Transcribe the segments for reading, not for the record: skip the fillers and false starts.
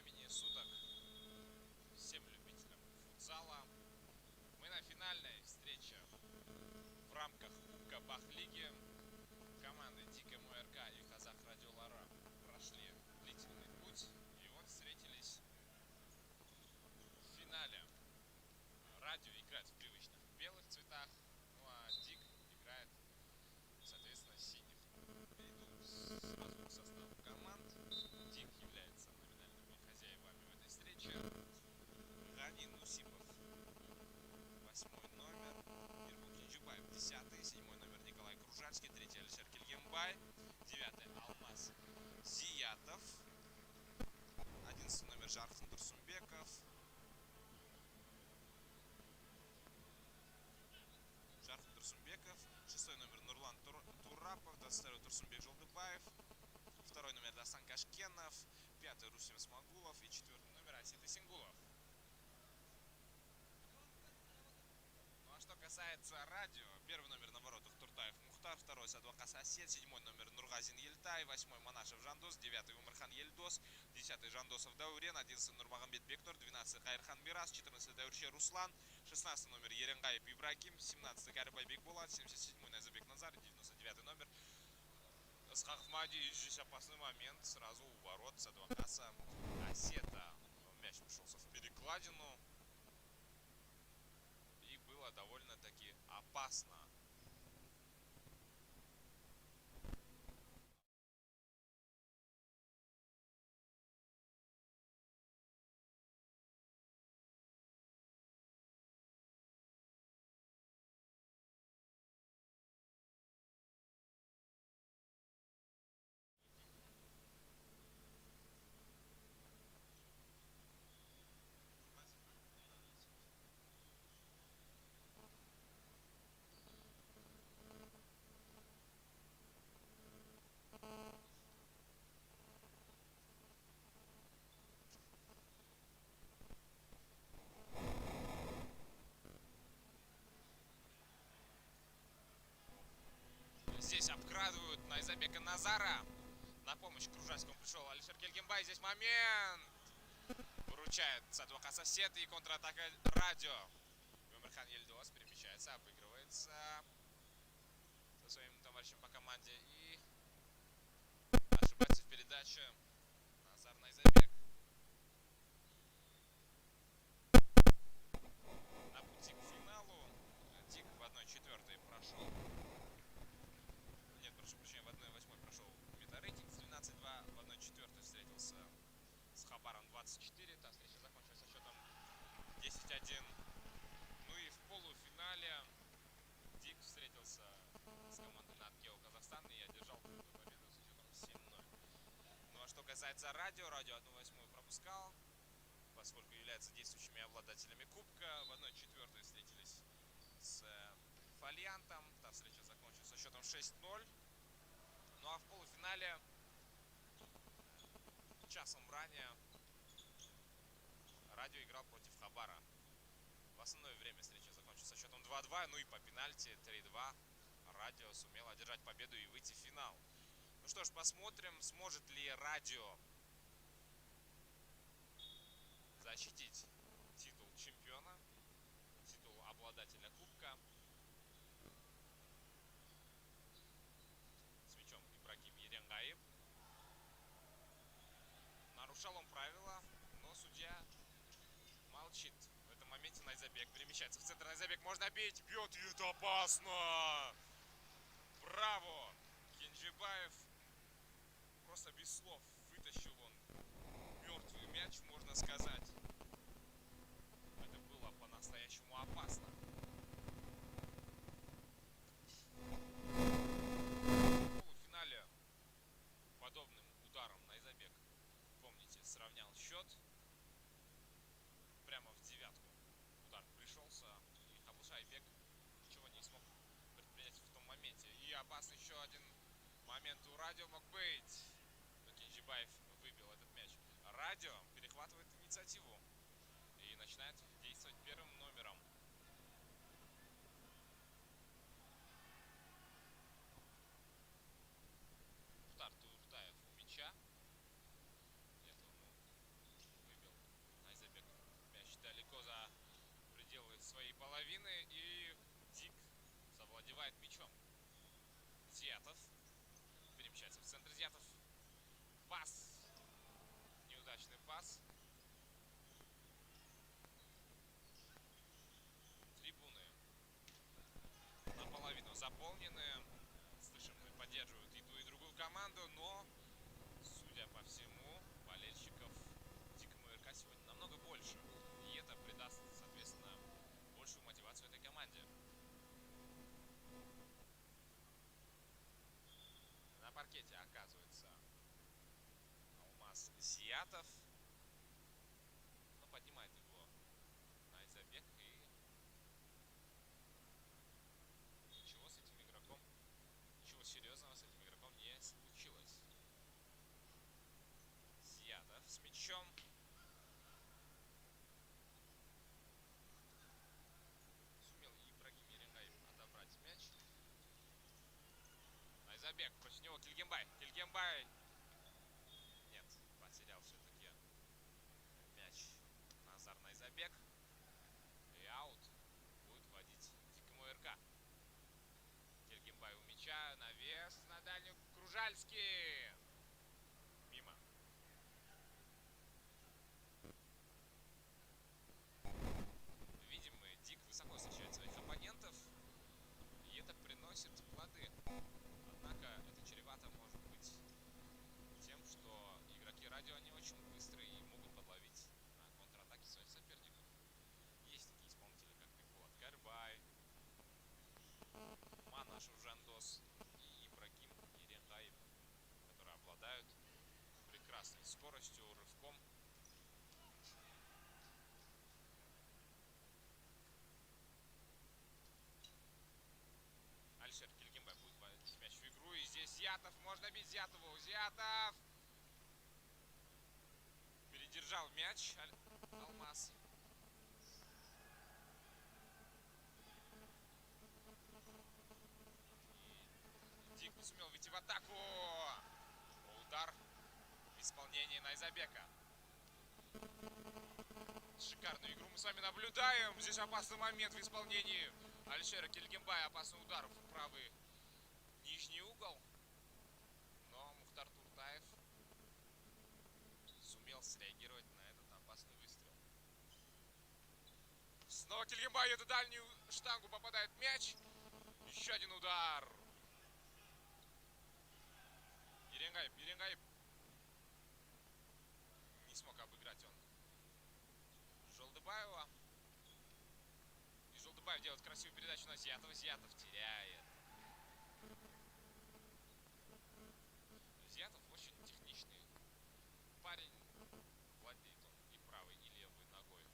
времени суток всем любителям футзала. Мы на финальной встрече в рамках Кубка Бах-лиги. Команды ДИК-МОРК и Казах Радио Лара прошли длительный путь и вот встретились в финале. Радио играет в привычных белых цветах, ну а ДИК играет, соответственно, синих. Перейду сразу к составу команд. ДИК является номинальными хозяевами в этой встрече. Гани Нусипов, 8 номер, Ирбу Кинджибаев, 10, 7 номер Николай Кружальский, 3 Алишер Кильгембай, 9 Алмаз Зиятов, 11 номер Жархан Турсумбеков, Жархан Турсумбеков, 6 номер Нурлан Турапов, 22 Турсумбек Жолдыбаев, 2 номер Дасан Кашкенов, 5 Русим Смагулов и 4 номер Асита Сингулов. Ну а что касается радио, 1 номер на воротах Туртаев Мухтар, 2 Садвакас Асет, 7 номер Нургазин Ельтай, 8 Манашев Жандос, 9 Умархан Ельдос, 10 Жандосов Даурен, 11 Нурмагомбет Бектор, 12 Хайрхан Мирас, 14 Даурче Руслан, 16 номер Еренгаев Ибрагим, 17 Карибай Бекбулат, 77 Назабек Назар, 99 номер Схахов Мади. И здесь опасный момент сразу у ворот Садвакаса Асета. Мяч пришелся в перекладину и было довольно-таки опасно. Здесь обкрадывают Найзабека Назара. На помощь Кружальскому пришел Алишер Кильгембай. Здесь момент. Выручает Садвакас Асет и контратака радио. Умархан Ельдос перемещается, обыгрывается со своим товарищем по команде. И ошибается в передаче Назар Найзабек. На пути к финалу ДИК в 1/4 прошел. Нет, прошу прощения, в 1/8 прошел метарейтинг с 12-2. В 1/4 встретился с Хабаром 24. Та встреча закончилась со счетом 10-1. Ну и в полуфинале ДИК встретился с командой Наткео Казахстан и одержал победу со счетом 7-0. Ну а что касается радио 1/8 пропускал, поскольку являются действующими обладателями кубка. В 1/4 встретились с Фолиантом. Та встреча закончилась со счетом 6-0. Ну а в полуфинале часом ранее радио играл против Хабара. В основное время встреча закончилась со счетом 2-2. Ну и по пенальти 3-2 радио сумело одержать победу и выйти в финал. Ну что ж, посмотрим, сможет ли радио защитить титул чемпиона, титул обладателя кубка. С мячом Ибрагим Еренгаев. Нарушал он правила, но судья молчит. В этом моменте Найзабек перемещается в центр. Найзабек можно бить, бьет, и это опасно! Браво! Кинджибаев просто без слов вытащил он мертвый мяч, можно сказать. Это было по-настоящему опасно. В полуфинале подобным ударом Найзабек, помните, сравнял счет. Прямо в девятку удар пришелся, и Хабушайбек ничего не смог предпринять в том моменте. И опасный еще один момент у радио мог быть. Но Кинджибаев выбил этот мяч. Радио перехватывает инициативу и начинает действовать первым номером. Мухтар Туртаев у мяча. Нет, владевает мячом. Зятов. Перемещается в центр Зятов. Пас. Неудачный пас. Трибуны наполовину заполнены. Слышим, поддерживают и ту, и другую команду, но, судя по всему, болельщиков Дикому РК сегодня намного больше. И это придаст, соответственно, большую мотивацию этой команде. На паркете оказывается Алмаз Зятов. Но поднимает его Найзабек, и ничего с этим игроком, ничего серьезного с этим игроком не случилось. Зятов с мячом. Сумел Ибрагим Еренгай отобрать мяч. Найзабек, против него Кильгенбай. Кильгенбай. Нет, потерял все-таки мяч Назар Найзабек. И аут будет вводить Дикому РК. Кильгенбай у мяча. Навес на дальнюю. Кружальский. Мимо. Видим, Дик высоко встречает своих оппонентов. И это приносит плоды. Однако это чревато может быть тем, что игроки радио, они очень быстрые и могут подловить на контратаке своих соперников. Есть такие исполнители, как Бекбулат Карбай, Манаш Жандос и Ибрагим Еренгай, которые обладают прекрасной скоростью, рывком. Альшер Кильгенбай будет вводить мяч в игру. И здесь Зятов. Можно бить Зятову. Зятов! Передержал мяч Алмаз. И Дик не сумел выйти в атаку. Удар в исполнении Найзабека. Шикарную игру мы с вами наблюдаем. Здесь опасный момент в исполнении Альшера Кильгенбая. Опасный удар в правый нижний угол. Но Мухтар Туртаев сумел среагировать на этот опасный выстрел. Снова Кильгенбай. Это дальнюю штангу попадает мяч. Еще один удар. Еренгай не смог обыграть он Жолдыбаева. И Жолдыбаев делает красивую передачу на Зятова. Зятов теряет. Зятов очень техничный парень. Владеет он и правой, и левой ногой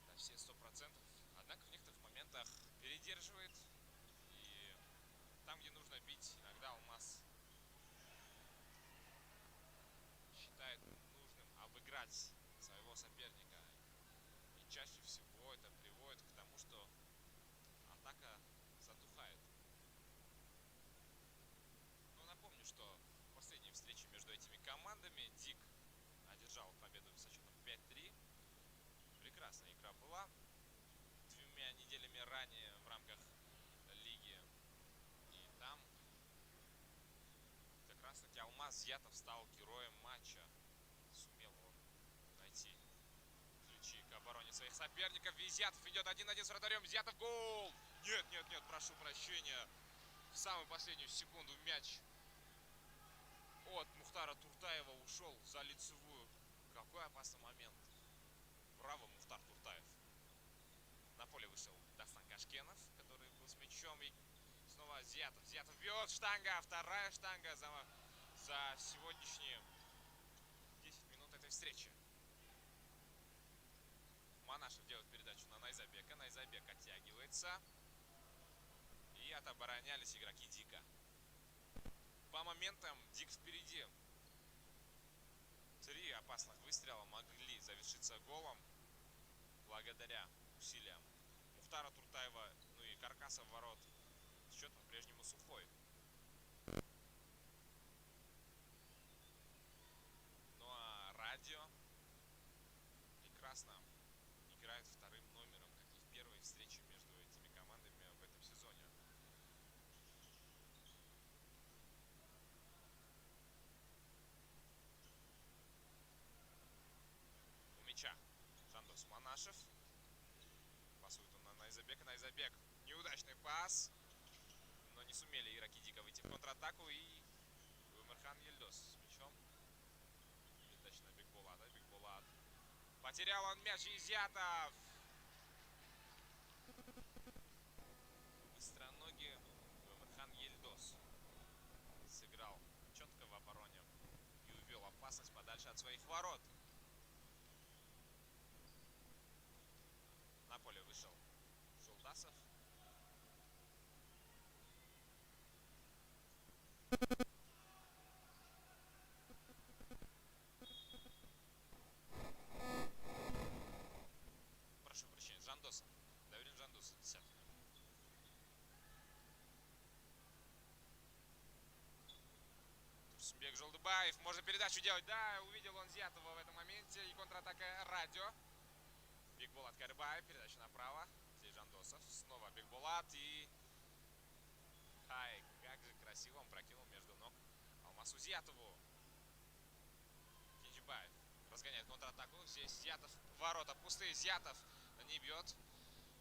на все 100%. Однако в некоторых моментах передерживает. И там, где нужно бить, иногда Алмаз считает нужным обыграть своего соперника. И чаще всего это приводит к тому, что атака затухает. Но напомню, что в последней встрече между этими командами Дик одержал победу со счетом 5-3. Прекрасная игра была. 2 неделями ранее в рамках лиги. И там как раз таки Алмаз Зятов стал героем матча. Сумел он найти ключи к обороне своих соперников. И Зятов идет 1-1 с вратарем. Зятов, гол! Нет, прошу прощения. В самую последнюю секунду мяч от Мухтара Туртаева ушел за лицевую. Какой опасный момент. Браво, Мухтар Туртаев. На поле вышел Дастан Кашкенов, который был с мячом. И снова Зятов. Зятов бьет. Штанга. Вторая штанга за сегодняшние 10 минут этой встречи. Манашев делает передачу на Найзабека. Найзабек оттягивается. И отоборонялись игроки Дика. По моментам Дик впереди. 3 опасных выстрела могли завершиться голом благодаря усилиям Мухтара Туртаева, ну и каркаса в ворот. Счет по-прежнему сухой. Ну а радио прекрасно играет вторым номером, как и в первой встрече между этими командами в этом сезоне. Найзабек. Найзабек. Неудачный пас. Но не сумели игроки Дика выйти в контратаку. И Умерхан Ельдос с мячом. Передача на Бекбулата. Бекбулат. Потерял он мяч. Изъятов. Быстроногий Умерхан Ельдос сыграл четко в обороне и увел опасность подальше от своих ворот. На поле вышел Жолдасов. Прошу прощения, Жандосов. Давлен Жандосов, 10. Турсунбек Жолдыбаев. Можно передачу делать. Да, увидел он Зятова в этом моменте. И контратака Радио. Бекбулат Карибаев. Передача направо. Здесь Жандосов. Снова Бекбулат. И... Ай, как же красиво он прокинул между ног Алмасу Зятову. Кинджибаев разгоняет контратаку. Здесь Зятов. Ворота пустые. Зятов не бьет.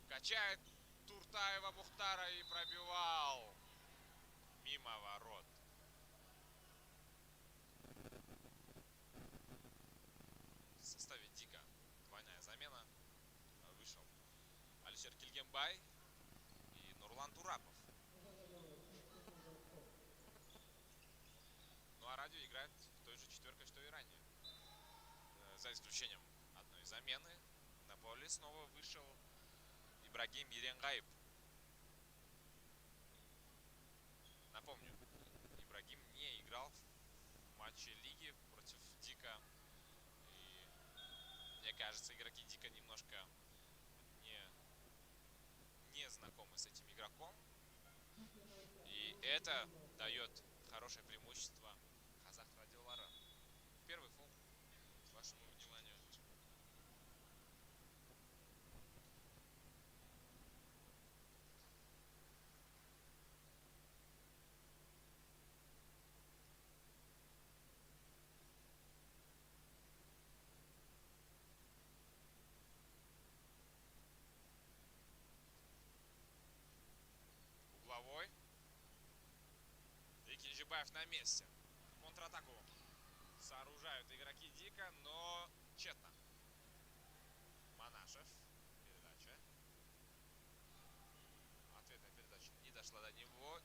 Качает Туртаева Мухтара и пробивал. Мимо ворот. В составе Дика двойная замена. Вышел Алишер Кильгенбай и Нурлан Турапов. Ну а Радио играет в той же четверкой, что и ранее. За исключением одной замены. На поле снова вышел Ибрагим Еренгайб. Напомню, Ибрагим не играл в матче лиги против Дика. И мне кажется, игроки Дика немножко не знакомы с этим игроком. И это дает хорошее преимущество Казах Радиолара. Первый фол, к вашему вниманию. Угловой. И Кинджибаев на месте. Контратаку сооружают игроки Дика, но тщетно. Манашев. Передача. Ответная передача не дошла до него.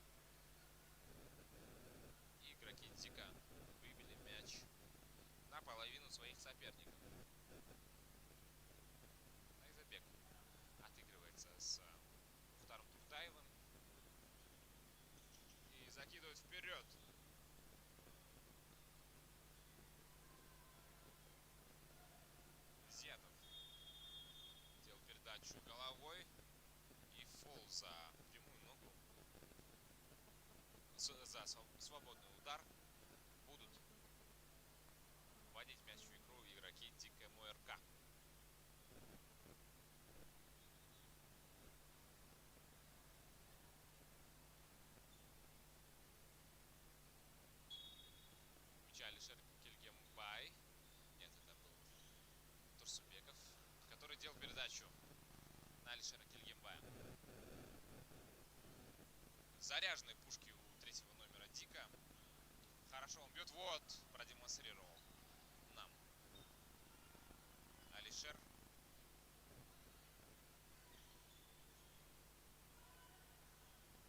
Игроки Дика выбили мяч на половину своих соперников. Найзабек отыгрывается с Мухтаром Туртаевым и закидывает вперед. Зятов делал передачу головой и фол за прямую ногу. За свободный удар будут вводить мяч в игру игроки Дика МУРК. Алишер Кильгенбай. Нет, это был Турсунбеков, который делал передачу на Алишера Кильгенбая. Заряженные пушки у третьего номера Дика. Хорошо он бьет. Вот, продемонстрировал нам Алишер.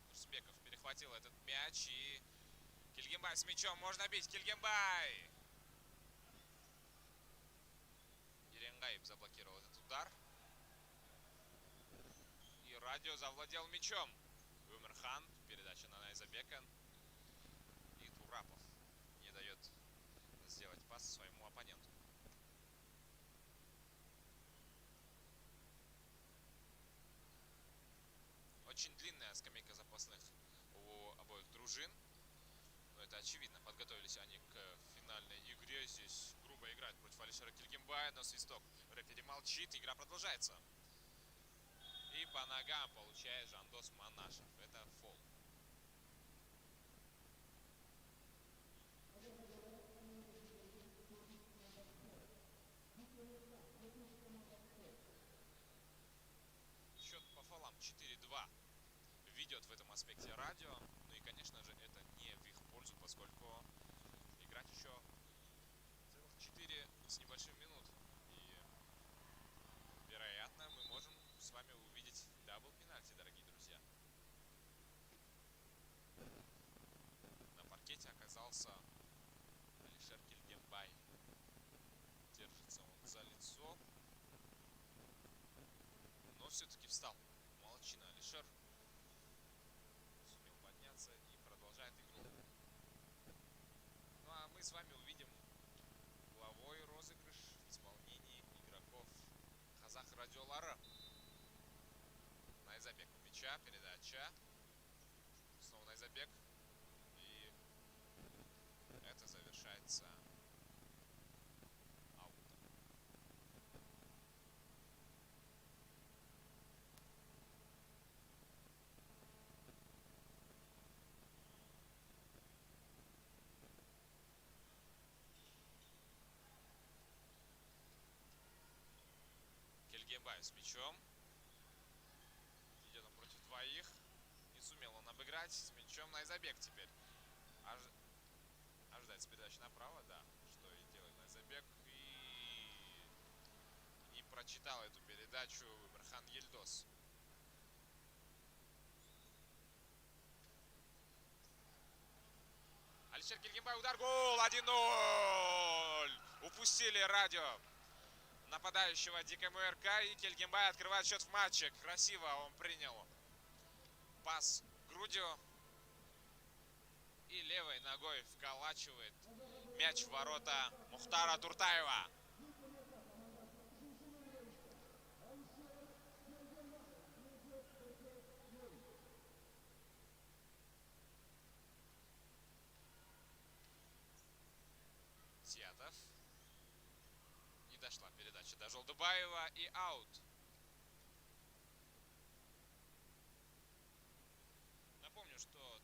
Турсунбеков перехватил этот мяч и Кильгенбай с мячом. Можно бить. Кильгенбай. Еренгаев заблокировал этот удар. И Радио завладел мячом. Умерхан. Передача на Найзабека. И Турапов не дает сделать пас своему оппоненту. Очень длинная скамейка запасных у обоих дружин. Но это очевидно. Подготовились они к финальной игре. Здесь грубо играют против Алишера Кильгенбая. Но свисток рефери молчит. Игра продолжается. И по ногам получает Жандос Манашев. Это фол. Счет по фолам 4-2. ведет в этом аспекте радио. Ну и, конечно же, это не в их пользу, поскольку играть еще целых 4 с небольшим минут. И, вероятно, мы можем с вами увидеть дабл пенальти, дорогие друзья. На паркете оказался Алишер Кильгенбай. Держится он за лицо, но все-таки встал. Молодчина Алишер. Сумел подняться и продолжает игру. Ну а мы с вами увидим угловой розыгрыш в исполнении игроков Казах Радиолара. Найзабек у мяча, передача. Снова Найзабек. И это завершается аутом. Кильгенбай с мячом. Идет он против двоих. Не сумел он обыграть. С мячом Найзабек теперь. Ожидается передача направо, да. Что и делает Найзабек. И не прочитал эту передачу Эмирхан Ельдос. Алишер Кильгенбай, удар, гол, 1-0. Упустили радио нападающего ДКМРК, и Кильгенбай открывает счет в матче. Красиво он принял пас грудью и левой ногой вколачивает мяч в ворота Мухтара Туртаева. Зиятов. Не дошла передача до Жолдыбаева и аут. Напомню, что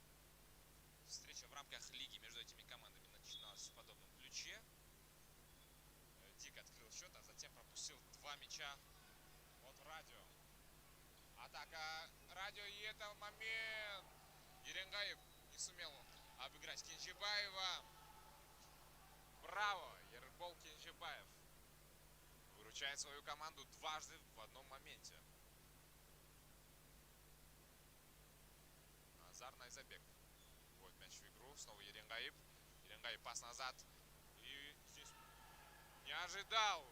встреча в рамках лиги между этими командами начиналась в подобном ключе. Дик открыл счет, а затем пропустил 2 мяча от радио. Атака радио, и это момент. Еренгаев не сумел обыграть Кенжибаева. Браво! Ербол Кенжибаев выручает свою команду дважды в одном моменте. Назар Найзабек вводит мяч в игру. Снова Еренгаев. Еренгаев пас назад. И здесь не ожидал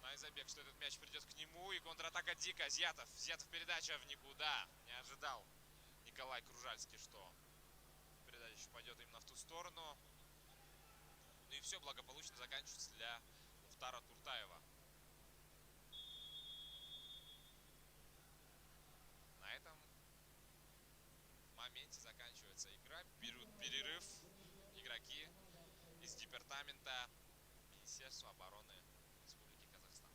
Найзабек, что этот мяч придет к нему. И контратака Дика. Зиятов. Зиятов передача в никуда. Не ожидал Николай Кружальский, что передача пойдет именно в ту сторону. Ну и все благополучно заканчивается для Мухтара Туртаева. На этом моменте заканчивается игра. Берут перерыв игроки из департамента Министерства обороны Республики Казахстан.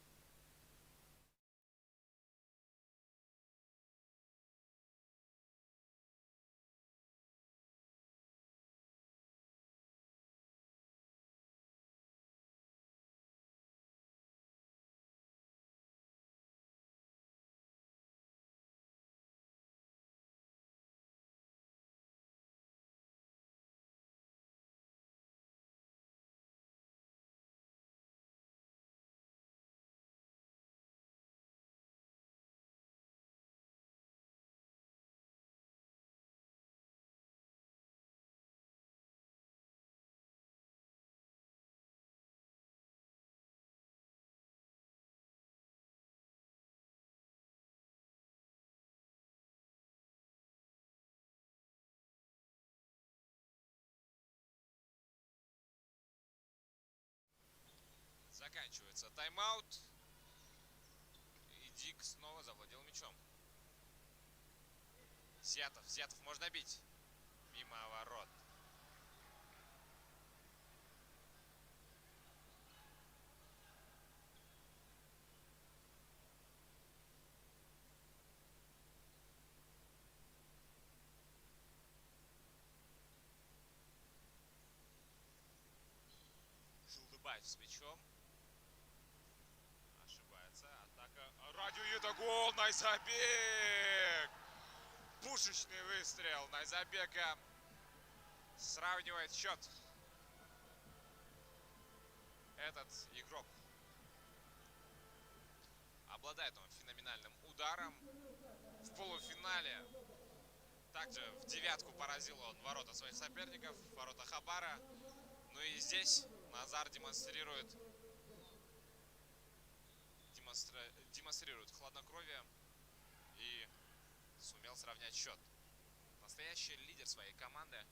Заканчивается тайм-аут. И Дик снова завладел мячом. Зиятов. Зиятов можно бить. Мимо ворот. Жолдыбаев с мячом. Ошибается. Атака. Радио, это гол, Найзабек! Пушечный выстрел Найзабека сравнивает счет. Этот игрок обладает он феноменальным ударом. В полуфинале также в девятку поразил он ворота своих соперников, ворота Хабара. Ну и здесь Назар демонстрирует хладнокровие и сумел сравнять счет. Настоящий лидер своей команды.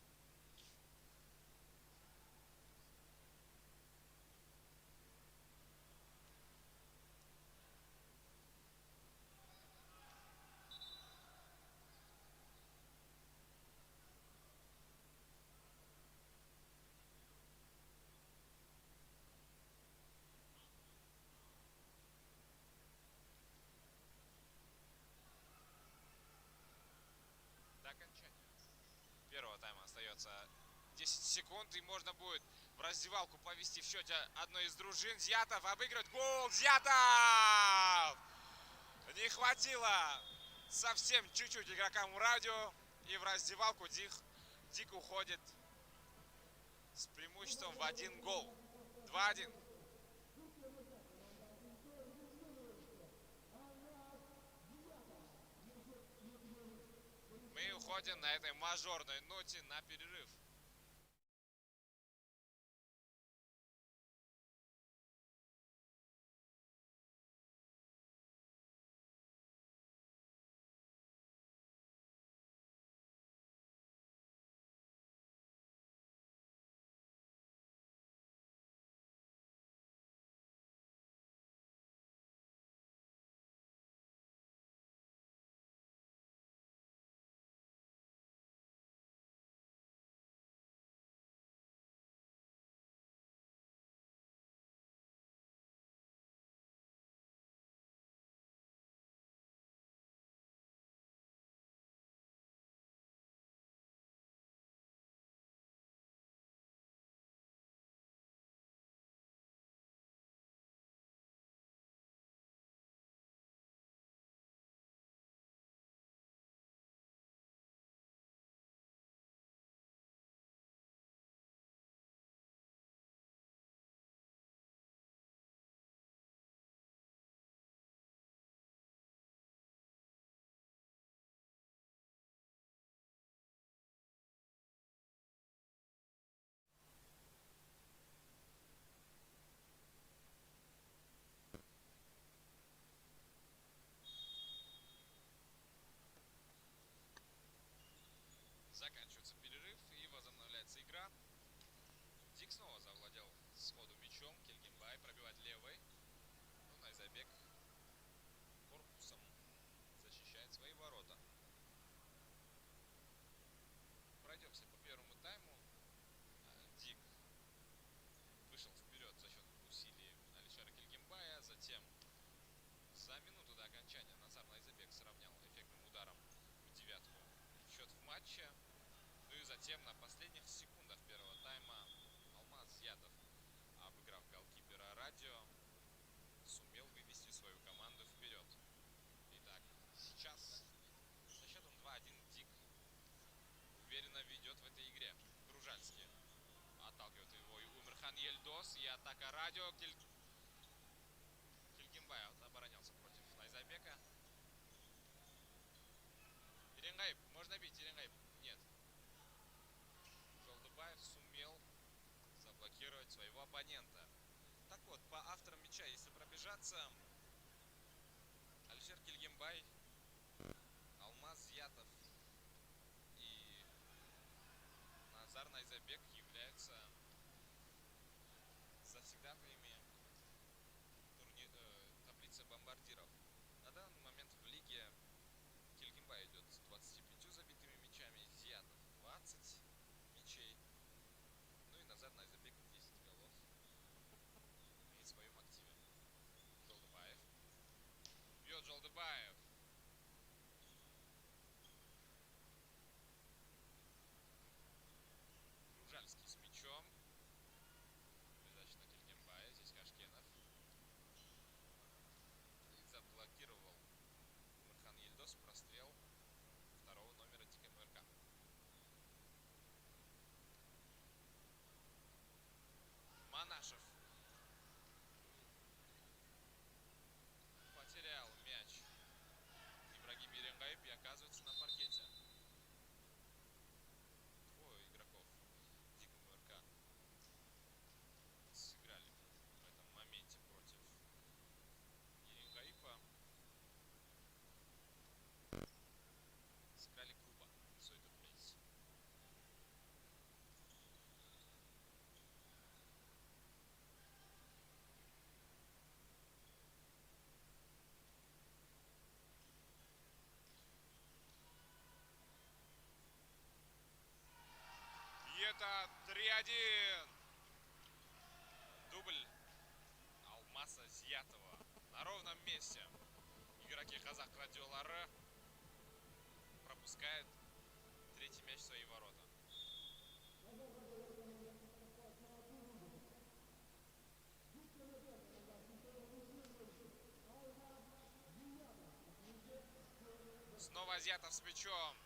До окончания первого тайма остается 10 секунд, и можно будет в раздевалку повести в счете одной из дружин. Зятов обыгрывает. Гол! Зятов! Не хватило совсем чуть-чуть игрокам радио, и в раздевалку Дик уходит с преимуществом в 1 гол. 2-1. Мы уходим на этой мажорной ноте на перерыв. Заканчивается перерыв и возобновляется игра. Дик снова завладел сходу мячом. Кельгимбай пробивает левой. Ну, Найзабек корпусом защищает свои ворота. Пройдемся по первому тайму. Дик вышел вперед за счет усилий Алишера Кельгимбая. Затем за минуту до окончания Назар Найзабек сравнял эффектным ударом в девятку счет в матче. Ну и затем на последних секундах первого тайма Алмаз Зятов, обыграв голкипера Радио, сумел вывести свою команду вперед. Итак, сейчас со счетом 2-1 Дик уверенно ведет в этой игре. Дружанский отталкивает его и Умерхан Ельдос, и атака Радио. Кельгимбай оборонялся против Найзабека. Иренгайб, можно бить, Иренгайб? Нет. Жолдыбаев сумел заблокировать своего оппонента. Так вот, по авторам мяча, если пробежаться, Алишер Кельгимбай, Алмаз Зятов и Назар Найзабек являются завсегдатаями таблицы бомбардиров. На данный момент в лиге Кельгимбай идет с 25 забитыми мячами, Зятов 20 мячей. Ну и Назар Найзабек 10 голов имеет в своем активе. Жолдыбаев. Бьет Жолдыбаев. Дружальский с мячом. Передача на Кельгимбая. Здесь Кашкенов. И заблокировал Манашев потерял мяч. Ибрагим Еренгайып и оказывается на паркете. Двое игроков Дикому РК сыграли в этом моменте против Еренгайыпа. Сыграли грубо, стоит отметить. И это 3-1. Дубль Алмаса Зиятова на ровном месте. Игроки Казах Радиолары пропускают третий мяч в свои ворота. Снова Зиятов с мячом.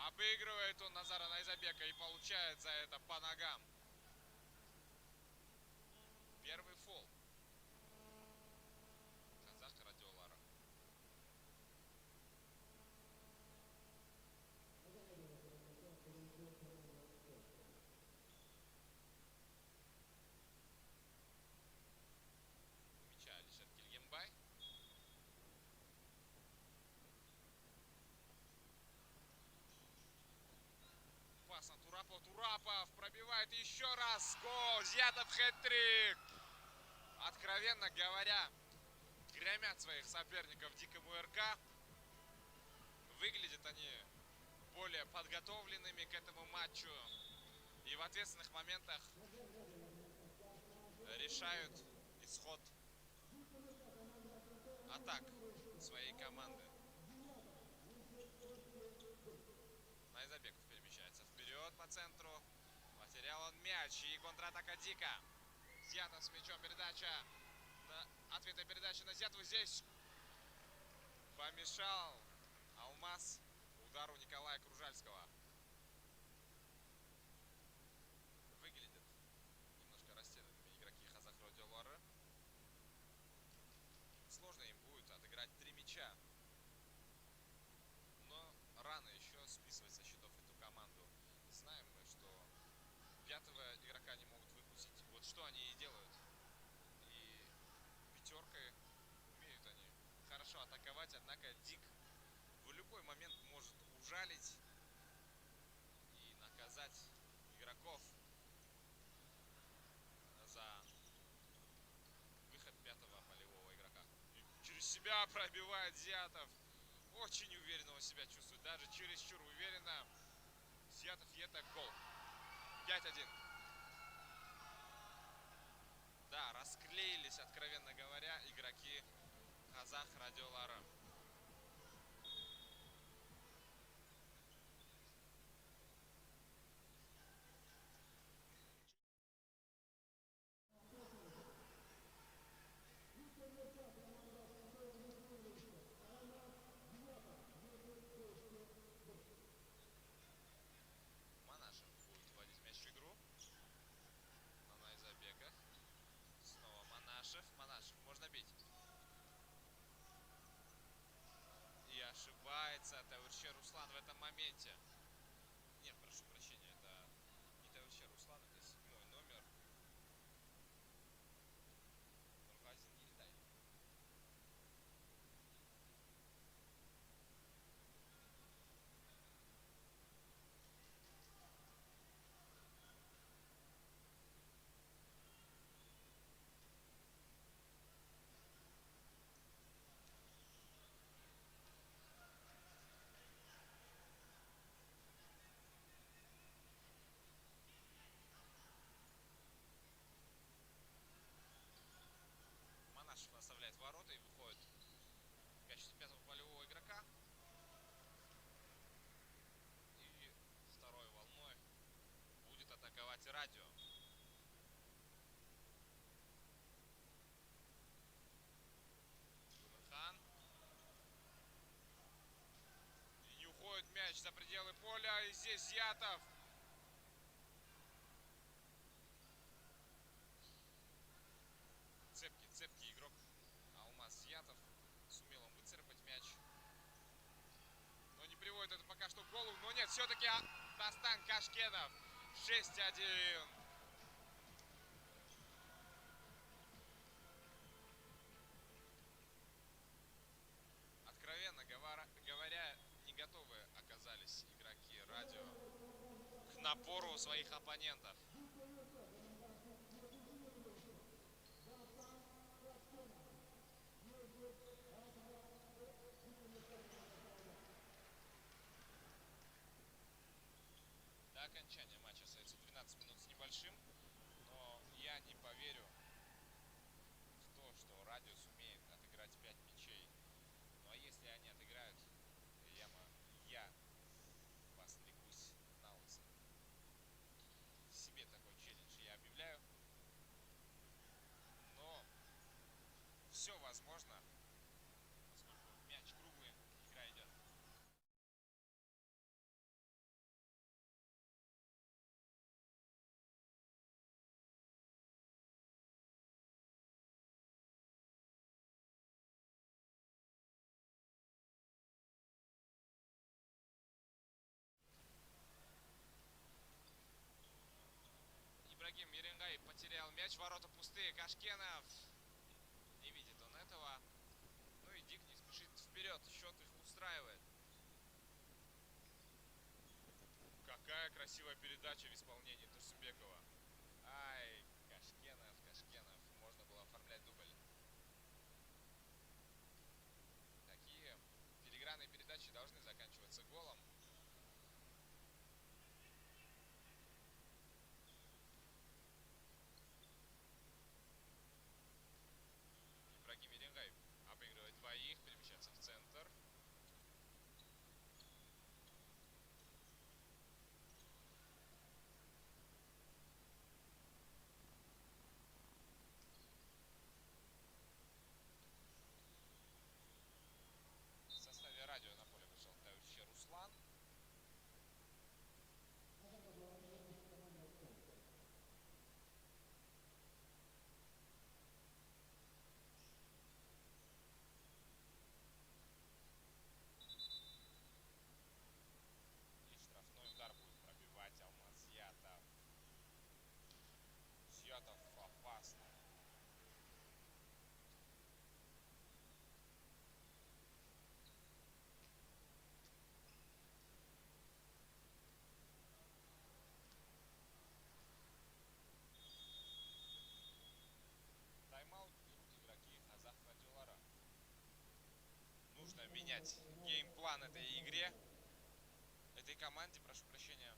Обыгрывает он Назара Найзабека и получает за это по ногам. Первый фол. Казах Радиолара. У мяча Алишер Кильгенбай. Пас на Турапова. Турапов пробивает еще раз. Гол. Зиятов хэт-трик. Откровенно говоря, громят своих соперников Дикому РК. Выглядят они более подготовленными к этому матчу. И в ответственных моментах решают исход атак своей команды. Найзабеков перемещается вперед по центру. Потерял он мяч. И контратака Дика. Зиятов с мячом. Передача. Ответная передача на Зиятова. Здесь помешал Алмаз удару Николая Кружальского. Выглядят немножко растерянными игроки Казах Радиолары. Сложно им будет отыграть 3 мяча. Но рано еще списывать со счетов эту команду. Знаем мы, что пятого игрока не могут выпустить. Вот что они и делают. И пятеркой умеют они хорошо атаковать. Однако Дик в любой момент может ужалить и наказать игроков за выход пятого полевого игрока. И через себя пробивает Зиятов. Очень уверенно он себя чувствует. Даже чересчур уверенно. Зиятов, и это гол. 5-1. Да, расклеились, откровенно говоря, игроки Казах Радиолары. Манашев будет вводить мяч в игру. На Найзабеках. Снова Манашев. Манашев, можно бить. И ошибается Таурче Руслан в этом моменте. Нет, прошу прощения, это не Таурче Руслан, это 7-й номер. Нургазин Ильтай. Манашев оставляет ворота и выходит в качестве пятого полевого игрока. И второй волной будет атаковать Радио. Гумерхан. И не уходит мяч за пределы поля. И здесь Зиятов. голову. Но нет, все-таки Дастан Кашкенов. 6-1. Откровенно говоря, не готовы оказались игроки радио к напору своих оппонентов. До окончания матча остается 12 минут с небольшим, но я не поверю в то, что радио сумеет отыграть 5 мячей. Ну а если они отыграют, я постригусь на лысо. Себе такой челлендж я объявляю. Но все возможно, поскольку мяч круглый, игра идет. Ибрагим Меренгай потерял мяч, ворота пустые, Кашкенов. Не видит он этого. Ну и Дик не спешит вперед, счет их устраивает. Какая красивая передача в исполнении Турсунбекова. Ай, Кашкенов. Можно было оформлять дубль. Такие филигранные передачи должны заканчиваться голом. Ибрагим Меренгай обыгрывает двоих, перемещается в центр. В составе радио на поле вышел Тауирче Руслан. И штрафной удар будет пробивать Алмаз Зиятов. Зиятов опасно. Тайм-аут берут игроки Казах Радиолара. Нужно менять геймплан этой игре. Этой команде, прошу прощения.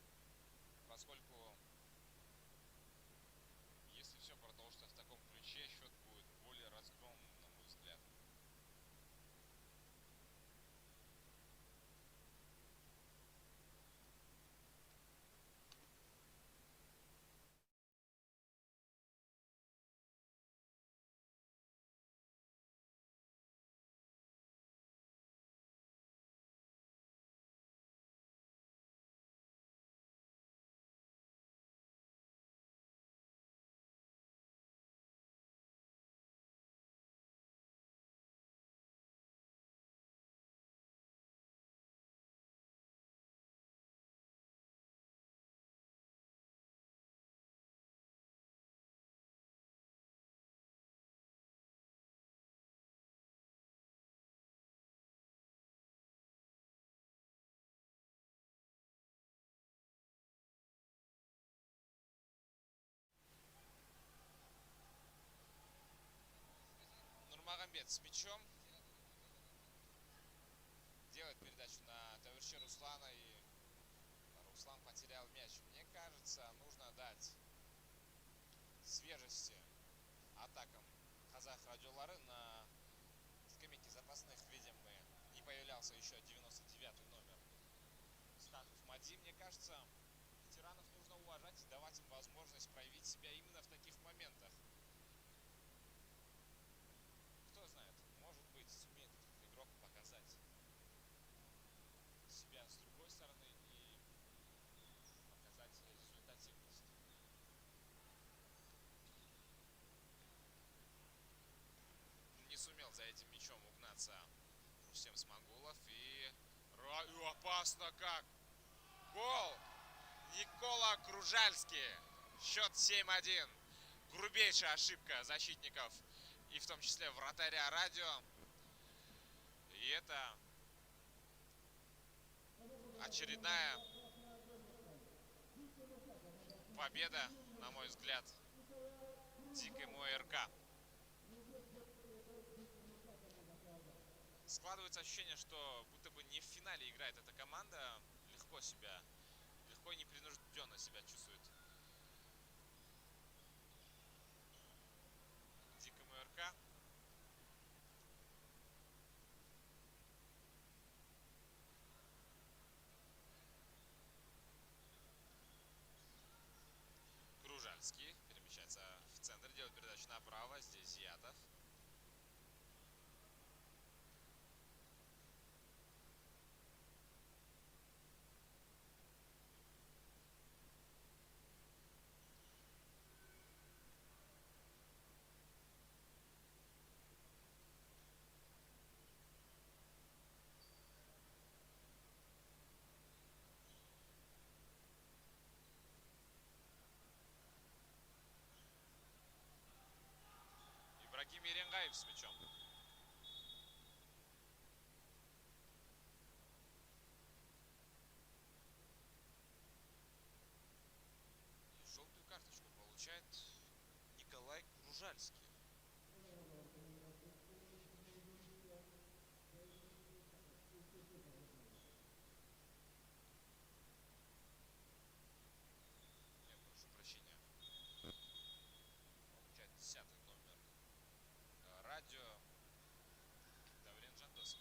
Поскольку если все продолжится в таком ключе, счет будет более разгромным, на мой взгляд. Нурмагомед с мячом. Делает передачу на Тауирче Руслана, и Руслан потерял мяч. Мне кажется, нужно дать свежести атакам Казах Радиолары. На скамейке запасных, видим мы, не появлялся еще 99-й номер Статус Мади. Мне кажется, ветеранов нужно уважать и давать им возможность проявить себя именно в таких моментах. Кто знает, может быть, сумеет этот игрок показать себя с другой стороны и показать результативность. Не сумел за этим мячом угнаться Рустем Смагулов. И опасно как! Гол! Никола Кружальский. Счет 7-1. Грубейшая ошибка защитников. И в том числе вратаря Радио. И это очередная победа, на мой взгляд, Дикому РК. Складывается ощущение, что будто бы не в финале играет эта команда. Легко и непринужденно себя чувствует Дикому РК. Кружальский перемещается в центр, делает передачу направо. Здесь Зиятов. Ибрагим Еренгаев с мячом. И желтую карточку получает Николай Кружальский. Я прошу прощения. Получает 10-й номер Радио Даурен Жандосов.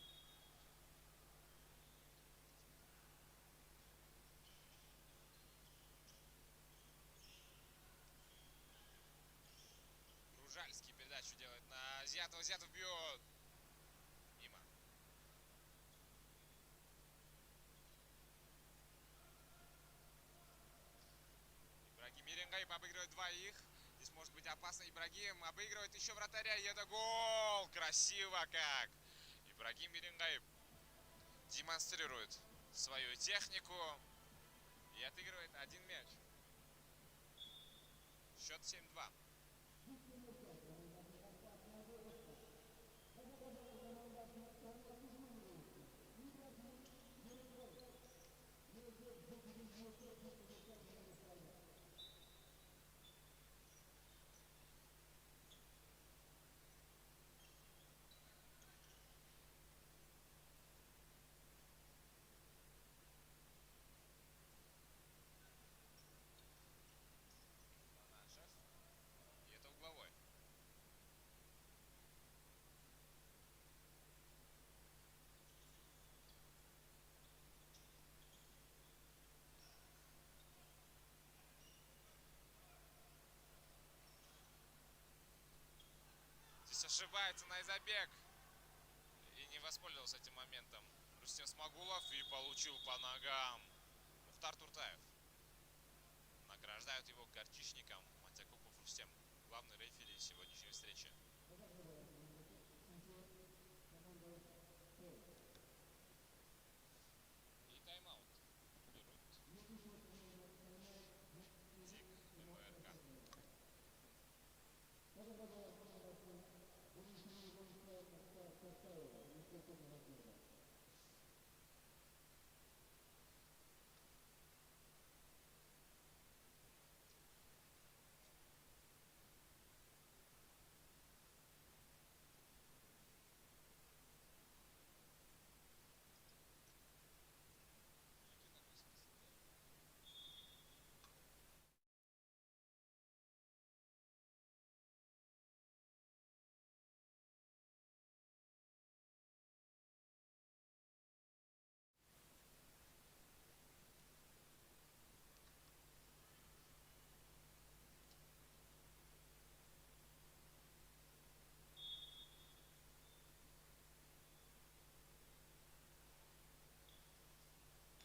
Кружальский передачу делает на Зиятова. Зиятов бьет. Мимо. Ибрагим Еренгаев обыгрывает двоих. Здесь может быть опасно. Ибрагим обыгрывает еще вратаря. И это гол! Красиво как! Ибрагим Еренгаев демонстрирует свою технику и отыгрывает один мяч. Счет 7-2. И это угловой. Здесь ошибается Найзабек. И не воспользовался этим моментом Рустем Смагулов и получил по ногам Мухтар Туртаев. Награждают его горчичником. Матякупов Рустем, главный рефери сегодняшней встречи. И тайм-аут берут Дик МРК.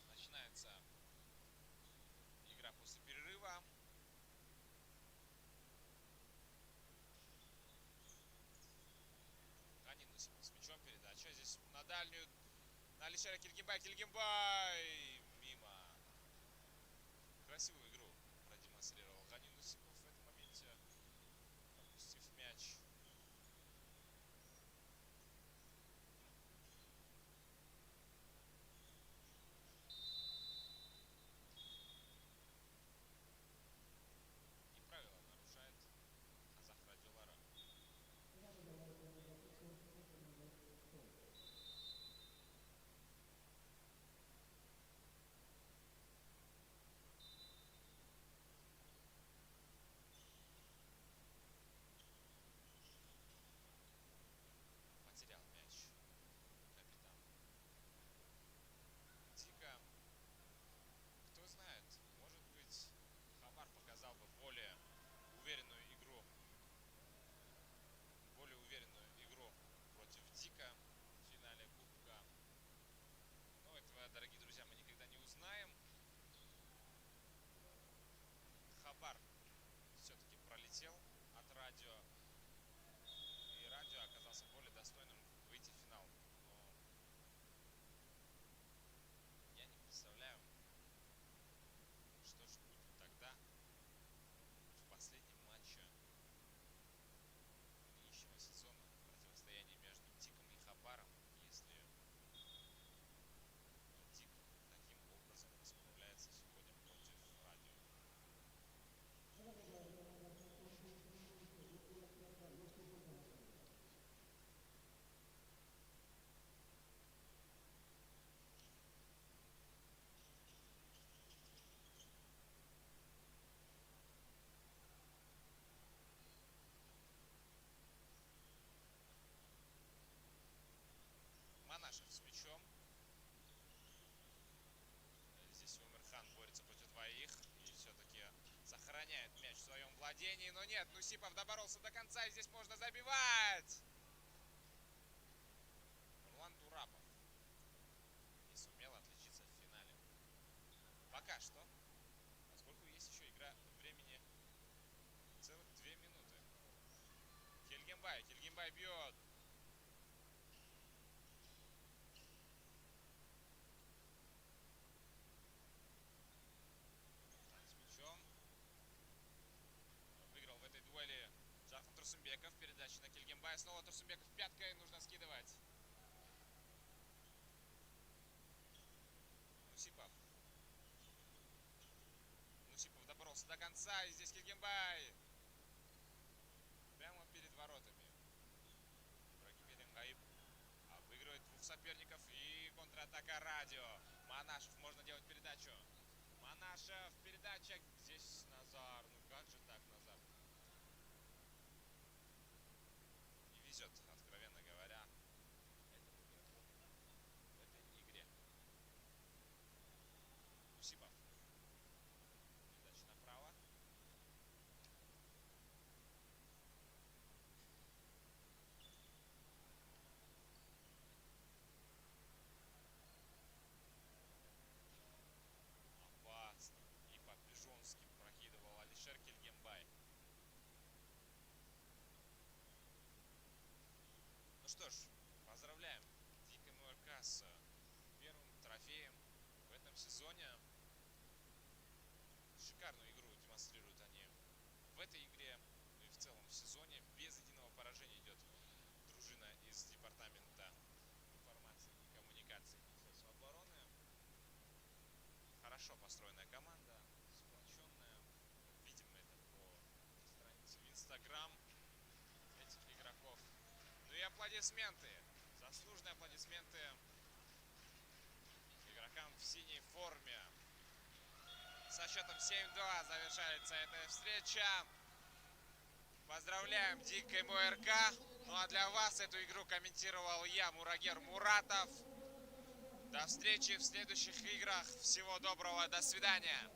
Начинается игра после перерыва. Канин с мячом. Передача здесь на дальнюю. На Алишера Кильгимбай. Кильгимбай! Мимо. красивую игру продемонстрировал Ганин Нусипов в этом моменте, пропустив мяч. И правила нарушает Азахра Дюлара. Потерял мяч капитан Дика. Кто знает, может быть, Хабар показал бы более уверенную игру против Дика в финале Кубка. Но этого, дорогие друзья, мы никогда не узнаем. Хабар все-таки пролетел от Радио, и Радио оказался более достойным выйти в финал. Но я не представляю, что же будет тогда в последнем матче нынешнего сезона противостояния между Диком и Хабаром, если Дик таким образом расправляется сегодня против Радио. Манашев с мячом. Здесь Умерхан борется против двоих и все-таки сохраняет мяч в своем владении. Но нет, Нусипов доборолся до конца, и здесь можно забивать. Нурлан Турапов не сумел отличиться в финале. Пока что, поскольку есть еще игра времени целых 2 минуты. Кельгембай бьет. Выиграл в этой дуэли Джафар Турсумбеков. Передача на Кельгембая. Снова Турсумбеков пяткой. Нужно скидывать. Нусипов добрался до конца. И здесь Кельгембай. Прямо перед воротами. Ибрагим Эдемгаиб обыгрывает двух соперников. И контратака Радио. Манашев, можно делать передачу. Манашев, передача. Здесь Назар. Ну как же так, Назар? Не везет, откровенно говоря, этому игроку в этой игре. Нусипов. Передача направо. Опасно. И по-пижонски прокидывал Алишер Кельгембай. Ну что ж, поздравляем Дика МУРК с первым трофеем в этом сезоне. Шикарную игру демонстрируют они в этой игре, ну и в целом в сезоне. Без единого поражения идет дружина из департамента информации и коммуникации Министерства обороны. Хорошо построенная команда, сплоченная. Видим это по странице в Инстаграм этих игроков. Ну и аплодисменты, заслуженные аплодисменты игрокам в синей форме. Со счетом 7-2 завершается эта встреча. Поздравляем Дик и МУРК. Ну а для вас эту игру комментировал я, Мурагер Муратов. До встречи в следующих играх. Всего доброго, до свидания.